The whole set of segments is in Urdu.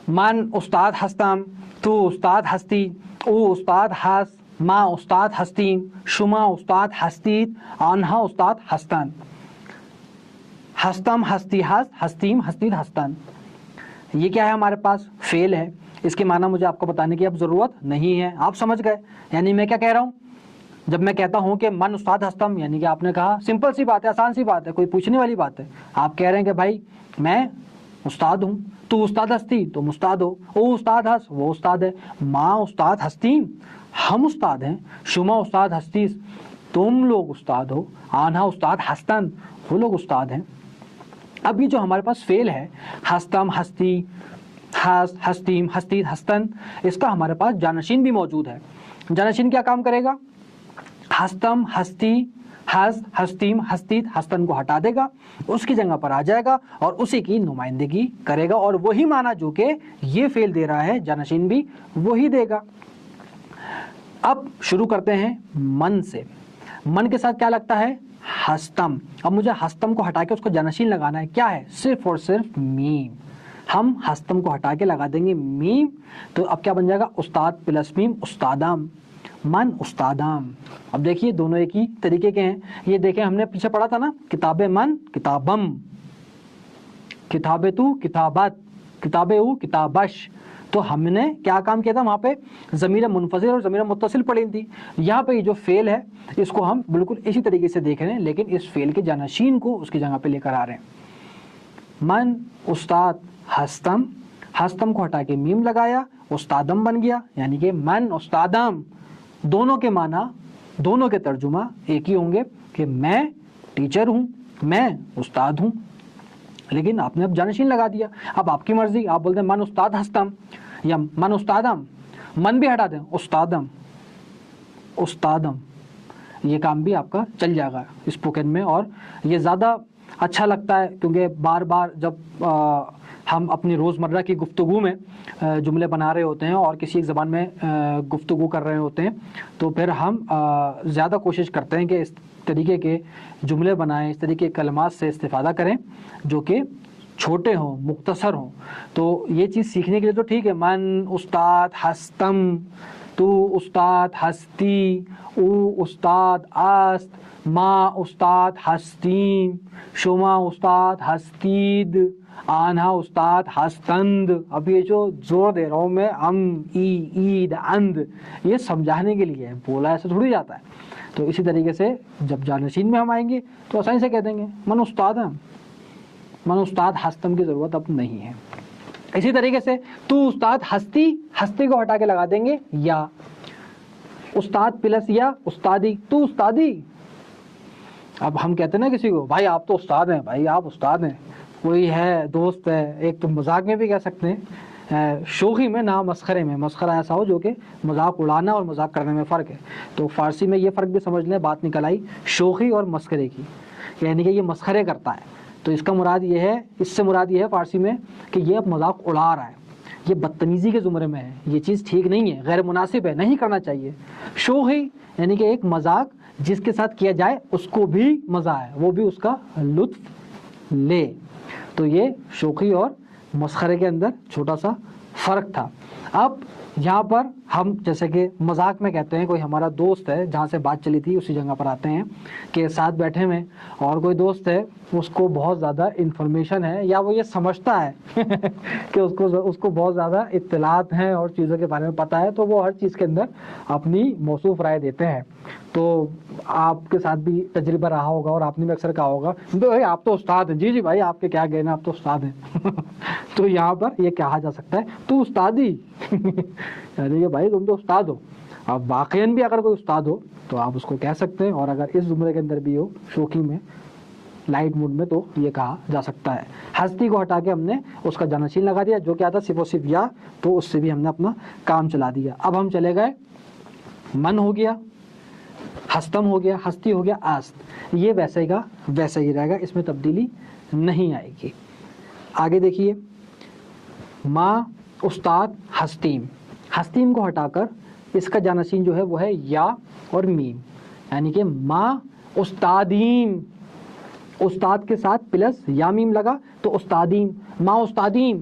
من استاد هستم، تو استاد هستی، او استاد هست، ما استاد هستیم، شما استاد هستید، آنها استاد هستند. ہستم ہستی ہست، ہستیم ہستید ہستن. یہ کیا ہے ہمارے پاس؟ فعل ہے. اس کے معنی مجھے آپ کو بتانے کی اب ضرورت نہیں ہے، آپ سمجھ گئے. یعنی میں کیا کہہ رہا ہوں جب میں کہتا ہوں کہ من استاد ہستم، یعنی کہ آپ نے کہا سمپل سی بات ہے، آسان سی بات ہے، کوئی پوچھنے والی بات ہے. آپ کہہ رہے ہیں کہ بھائی میں استاد ہوں، تو استاد ہستی تم استاد ہو، او استاد ہس وہ استاد ہے، ماں استاد ہستیم ہم استاد ہیں، شما استاد ہستیس تم لوگ استاد ہو، آنہا استاد ہستن وہ لوگ استاد ہیں. اب یہ جو ہمارے پاس فعل ہے ہستم ہستی ہست ہستیم ہستید ہستن، اس کا ہمارے پاس جانشین بھی موجود ہے. جانشین کیا کام کرے گا؟ ہستم ہستی ہست ہستیم ہستید ہستن کو ہٹا دے گا، اس کی جگہ پر آ جائے گا اور اسی کی نمائندگی کرے گا، اور وہی معنی جو کہ یہ فعل دے رہا ہے جانشین بھی وہی دے گا. اب شروع کرتے ہیں من سے. من کے ساتھ کیا لگتا ہے؟ ہستم. اب مجھے ہستم کو ہٹا کے اس کو جانشین لگانا ہے. کیا ہے؟ صرف اور صرف میم. ہم ہستم کو ہٹا کے لگا دیں گے میم، تو اب کیا بن جائے گا؟ استاد پلس میم استادم، من استادام. اب دیکھیے دونوں ایک ہی طریقے کے ہیں. یہ دیکھیں ہم نے پیچھے پڑھا تھا نا، کتاب من کتابم، کتاب تو کتابت، کتاب او کتابش. تو ہم نے کیا کام کیا تھا وہاں پہ؟ ضمیر منفصل اور ضمیر متصل پڑھی تھی. یہاں پہ یہ جو فعل ہے اس کو ہم بالکل اسی طریقے سے دیکھ رہے ہیں، لیکن اس فعل کے جانشین کو اس کی جگہ پہ لے کر آ رہے ہیں. من استاد ہستم، ہستم کو ہٹا کے میم لگایا، استادم بن گیا. یعنی کہ من استادم، دونوں کے معنی دونوں کے ترجمہ ایک ہی ہوں گے کہ میں ٹیچر ہوں، میں استاد ہوں. لیکن آپ نے اب جانشین لگا دیا. اب آپ کی مرضی، آپ بولتے ہیں من استاد ہستم یا من استادم، من بھی ہٹا دیں استادم، استادم. یہ کام بھی آپ کا چل جائے گا اسپوکن میں، اور یہ زیادہ اچھا لگتا ہے کیونکہ بار بار جب ہم اپنی روزمرہ کی گفتگو میں جملے بنا رہے ہوتے ہیں اور کسی ایک زبان میں گفتگو کر رہے ہوتے ہیں، تو پھر ہم زیادہ کوشش کرتے ہیں کہ اس طریقے کے جملے بنائیں، اس طریقے کے کلمات سے استفادہ کریں جو کہ چھوٹے ہوں، مختصر ہوں. تو یہ چیز سیکھنے کے لیے تو ٹھیک ہے، من استاد ہستم، تو استاد ہستی، او استاد است، ما استاد ہستیم، شما استاد ہستید، آنہا استاد ہستند. اب یہ جو زور دے رہا ہوں میں ای اید اند، یہ سمجھانے کے لیے ہے، بولا ایسے تھوڑی جاتا ہے. تو اسی طریقے سے جب جانشین میں ہم آئیں گے تو آسانی سے کہہ دیں گے من استاد ہم، من استاد ہستم کی ضرورت اب نہیں ہے. اسی طریقے سے تو استاد ہستی، ہستی کو ہٹا کے لگا دیں گے یا، استاد پلس یا استادی، تو استادی. اب ہم کہتے ہیں نا کسی کو بھائی آپ تو استاد ہیں، بھائی آپ استاد ہیں، کوئی ہے دوست ہے، ایک تو مذاق میں بھی کہہ سکتے ہیں، شوخی میں نہ مسخرے میں. مسخرہ ایسا ہو جو کہ مذاق اڑانا اور مذاق کرنے میں فرق ہے. تو فارسی میں یہ فرق بھی سمجھ لیں، بات نکل آئی شوخی اور مسخرے کی. یعنی کہ یہ مسخرے کرتا ہے تو اس کا مراد یہ ہے، اس سے مراد یہ ہے فارسی میں کہ یہ اب مذاق اڑا رہا ہے، یہ بدتمیزی کے زمرے میں ہے، یہ چیز ٹھیک نہیں ہے، غیر مناسب ہے، نہیں کرنا چاہیے. شوخی یعنی کہ ایک مذاق جس کے ساتھ کیا جائے اس کو بھی مزہ ہے، وہ بھی اس کا لطف لے. تو یہ شوخی اور مسخرے کے اندر چھوٹا سا فرق تھا. اب یہاں پر ہم جیسے کہ مذاق میں کہتے ہیں کوئی ہمارا دوست ہے، جہاں سے بات چلی تھی اسی جگہ پر آتے ہیں کہ ساتھ بیٹھے میں اور کوئی دوست ہے، اس کو بہت زیادہ انفارمیشن ہے یا وہ یہ سمجھتا ہے کہ اس کو بہت زیادہ اطلاعات ہیں اور چیزوں کے بارے میں پتہ ہے، تو وہ ہر چیز کے اندر اپنی موصوف رائے دیتے ہیں. تو آپ کے ساتھ بھی تجربہ رہا ہوگا اور آپ نے بھی اکثر کہا ہوگا بھائی آپ تو استاد ہیں. جی بھائی آپ کے کیا کہنا، آپ تو استاد ہیں. تو یہاں پر یہ کہا جا سکتا ہے تو استادی یعنی کہ بھائی تم تو استاد ہو. اب واقعاً بھی اگر کوئی استاد ہو تو آپ اس کو کہہ سکتے ہیں، اور اگر اس زمرے کے اندر بھی ہو شوخی میں لائٹ موڈ میں تو یہ کہا جا سکتا ہے. ہستی کو ہٹا کے ہم نے اس کا جانشین لگا دیا جو کیا تھا صرف و صرف یا، تو اس سے بھی ہم نے اپنا کام چلا دیا. اب ہم چلے گئے من ہو گیا، ہستم ہو گیا، ہستی ہو گیا، آست. یہ ویسے کا ویسے ہی رہے گا، اس میں تبدیلی نہیں آئے گی. آگے دیکھیے ماں استاد ہستیم، ہستیم کو ہٹا کر اس کا جانشین جو ہے وہ ہے یا اور میم. یعنی کہ ماں استادیم، استاد کے ساتھ پلس یا میم لگا تو استادیم، ماں استادیم.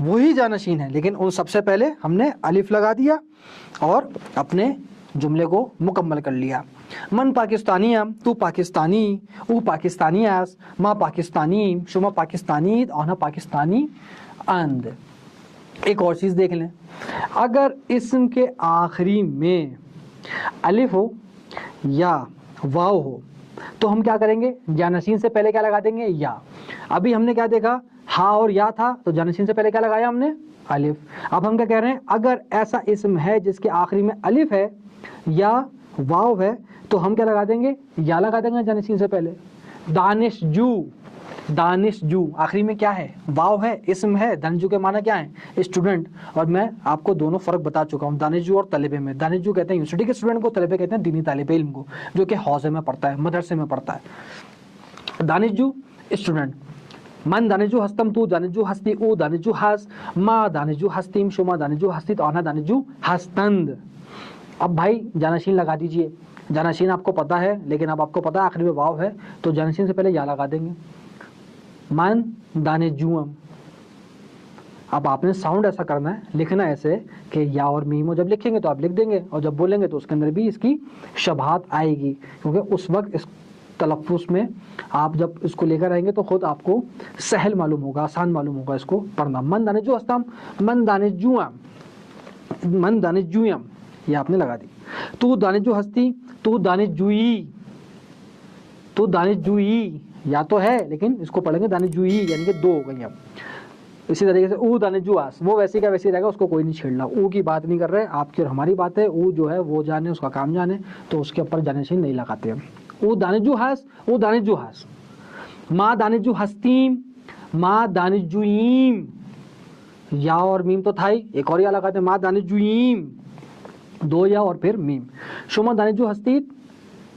وہی جانشین ہے، لیکن ان سب سے پہلے ہم نے الف لگا دیا اور اپنے جملے کو مکمل کر لیا. من پاکستانی ام، تو پاکستانی، او پاکستانی اس، ما پاکستانی، شما پاکستانی، آنا پاکستانی اند. ایک اور چیز دیکھ لیں، اگر اسم کے آخری میں الف ہو یا واو ہو تو ہم کیا کریں گے؟ جانشین سے پہلے کیا لگا دیں گے؟ یا. ابھی ہم نے کیا دیکھا؟ ہا اور یا تھا تو جانشین سے پہلے کیا لگایا ہم نے؟ الف. اب ہم کیا کہہ رہے ہیں؟ اگر ایسا اسم ہے جس کے آخری میں الف ہے یا واو ہے تو ہم کیا لگا دیں گے؟ یا لگا دیں گے جانشین سے پہلے. دانش جو، دانش جو آخری میں کیا ہے؟ واو ہے، اسم ہے. دانشجو کے معنی کیا ہے؟ اسٹوڈنٹ. اور میں آپ کو دونوں فرق بتا چکا ہوں، دانشجو اور طالب میں. دانشجو کہتے ہیں یونیورسٹی کے اسٹوڈنٹ کو، طالب کہتے ہیں دینی طالب علم کو جو کہ حوزے میں پڑھتا ہے، مدرسے میں پڑھتا ہے. دانشجو اسٹوڈنٹ. من دانشجو ہستم، تو دانشجو ہستی، او دانشجو ہست، ما دانشجو ہستیم، شما دانشجو ہستید، آنها دانشجو ہستند. اب بھائی جانشین لگا دیجئے. جانشین آپ کو پتا ہے، لیکن اب آپ کو پتا ہے آخری میں واو ہے تو جانشین سے پہلے یا لگا دیں گے. من دانشجوم. اب آپ نے ساؤنڈ ایسا کرنا ہے، لکھنا ایسے کہ یا اور میم، جب لکھیں گے تو آپ لکھ دیں گے اور جب بولیں گے تو اس کے اندر بھی اس کی شباہت آئے گی، کیونکہ اس وقت اس تلفظ میں آپ جب اس کو لے کر آئیں گے تو خود آپ کو سہل معلوم ہوگا، آسان معلوم ہوگا اس کو پڑھنا. من دانشجو ہستم، من دانشجوم، من دانشجویم، یہ آپ نے لگا دی. تو دانشجو ہستی، تو دانشجویی، تو دانشجویی یا تو ہے لیکن اس کو پڑھیں گے دانشجویی، یعنی کہ دو ہو گئی. اب اسی طریقے سے او دانشجو آس، وہ ویسے کا ویسے رہے گا، اس کو کوئی نہیں چھیڑنا. او کی بات نہیں کر رہے، آپ کی اور ہماری بات ہے. او جو ہے وہ جانے، اس کا کام جانے، تو اس کے اوپر جانشین نہیں لگاتے ہیں. او دانشجو ہس، او دانشجو ہس. ما دانشجو ہستیم، ما دانشجوییم، یا اور میم تو تھا ہی، ایک اور یا لگاتے ہیں ما دانشجوییم، دو یا اور پھر میم. شما دانشجو ہستید،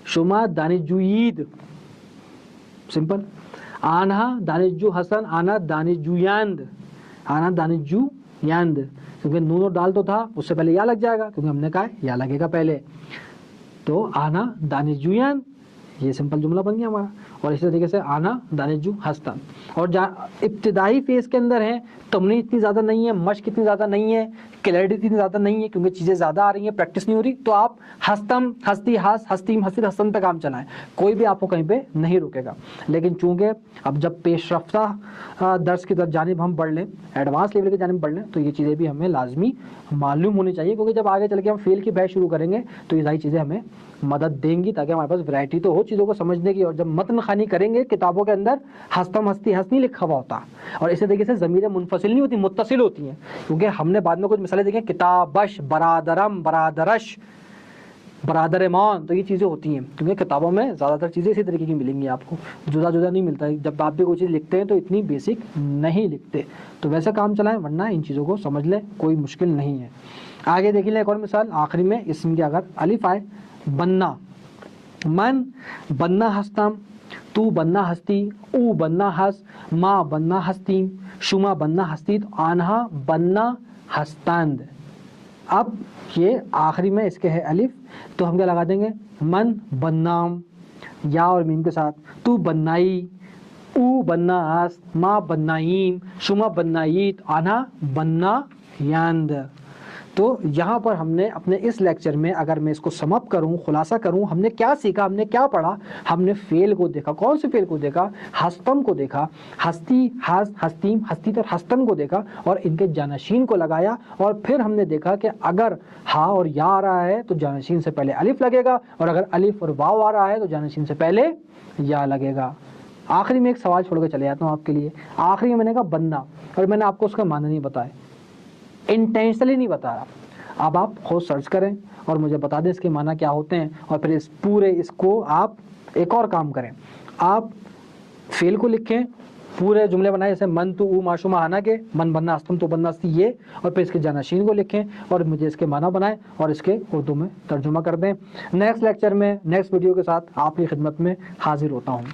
شما دانشجویید، سمپل. آنها دانشجو حسن، آنا دانشجویند، آنا دانشجویند، کیونکہ نون اور ڈال تو تھا، اس سے پہلے یا لگ جائے گا کیونکہ ہم نے کہا یا لگے گا پہلے. تو آنا دانشجویند، یہ سمپل جملہ بن گیا ہمارا. اور اسی طریقے سے آنا دانشجو ہستم. اور ابتدائی فیز کے اندر ہے، تمرین اتنی زیادہ نہیں ہے، مشق اتنی زیادہ نہیں ہے، کلیئرٹی اتنی زیادہ نہیں ہے کیونکہ چیزیں زیادہ آ رہی ہیں، پریکٹس نہیں ہو رہی، تو آپ ہستم، ہستی، ہس، ہستیم، ہستید، ہستن پہ کام چلائیں، کوئی بھی آپ کو کہیں پہ نہیں روکے گا. لیکن چونکہ اب جب پیش رفتہ درس کی جانب ہم بڑھ لیں، ایڈوانس لیول کی جانب بڑھ لیں، تو یہ چیزیں بھی ہمیں لازمی معلوم ہونی چاہیے، کیونکہ جب آگے چل کے ہم فیل کی بحث شروع کریں گے تو یہ ساری چیزیں ہمیں مدد دیں گی تاکہ ہمارے پاس ورائٹی تو ہو چیزوں کو سمجھنے کی. اور جب متن خوانی کریں گے کتابوں کے اندر ہستم، ہستی، ہس نہیں لکھا ہوا ہوتا، اور اسی طریقے سے ضمیریں منفصل نہیں ہوتی، متصل ہوتی ہیں، کیونکہ ہم نے بعد میں کچھ مثالیں دیکھیں، کتابش، برادرم، برادرش، برادر مان، تو یہ چیزیں ہوتی ہیں کیونکہ کتابوں میں زیادہ تر چیزیں اسی طریقے کی ملیں گی آپ کو، جدا جدا نہیں ملتا ہے. جب آپ بھی کوئی چیز لکھتے ہیں تو اتنی بیسک نہیں لکھتے، تو ویسے کام چلائیں، ورنہ ان چیزوں کو سمجھ لیں، کوئی مشکل نہیں ہے. آگے دیکھ لیں ایک اور مثال، آخری میں اسم کے اگر الف آئے، بننا. من بننا ہستم، تو بننا ہستی، او بننا ہس، ما بننا ہستیم، شما بننا ہستید، آنها بننا ہستند. اب یہ آخری میں اس کے ہے الف، تو ہم کیا لگا دیں گے؟ من بنام، یا اور میم کے ساتھ. تو بنائی، او بننا ہس، ما بنائیم، شما بنائیت، آنها بننا یاند. تو یہاں پر ہم نے اپنے اس لیکچر میں اگر میں اس کو سم اپ کروں، خلاصہ کروں، ہم نے کیا سیکھا، ہم نے کیا پڑھا؟ ہم نے فعل کو دیکھا. کون سے فعل کو دیکھا؟ ہستم کو دیکھا، ہستی، ہس، ہستیم، ہستیت اور ہستن کو دیکھا اور ان کے جانشین کو لگایا. اور پھر ہم نے دیکھا کہ اگر ہا اور یا آ رہا ہے تو جانشین سے پہلے الف لگے گا، اور اگر الف اور واو آ رہا ہے تو جانشین سے پہلے یا لگے گا. آخری میں ایک سوال چھوڑ کے چلے جاتا ہوں آپ کے لیے. آخری میں نے کہا بننا، اور میں نے آپ کو اس کا معنی نہیں بتایا، انٹینشنلی نہیں بتا رہا. اب آپ خود سرچ کریں اور مجھے بتا دیں اس کے معنی کیا ہوتے ہیں، اور پھر اس پورے اس کو آپ ایک اور کام کریں، آپ فعل کو لکھیں، پورے جملے بنائیں، جیسے من تو او معشومہ آنا کے، من بننا ہستم تو بننا ہستی، یہ، اور پھر اس کے جانشین کو لکھیں اور مجھے اس کے معنی بنائیں اور اس کے اردو میں ترجمہ کر دیں. نیکسٹ لیکچر میں نیکسٹ ویڈیو کے ساتھ آپ کی خدمت میں حاضر ہوتا ہوں.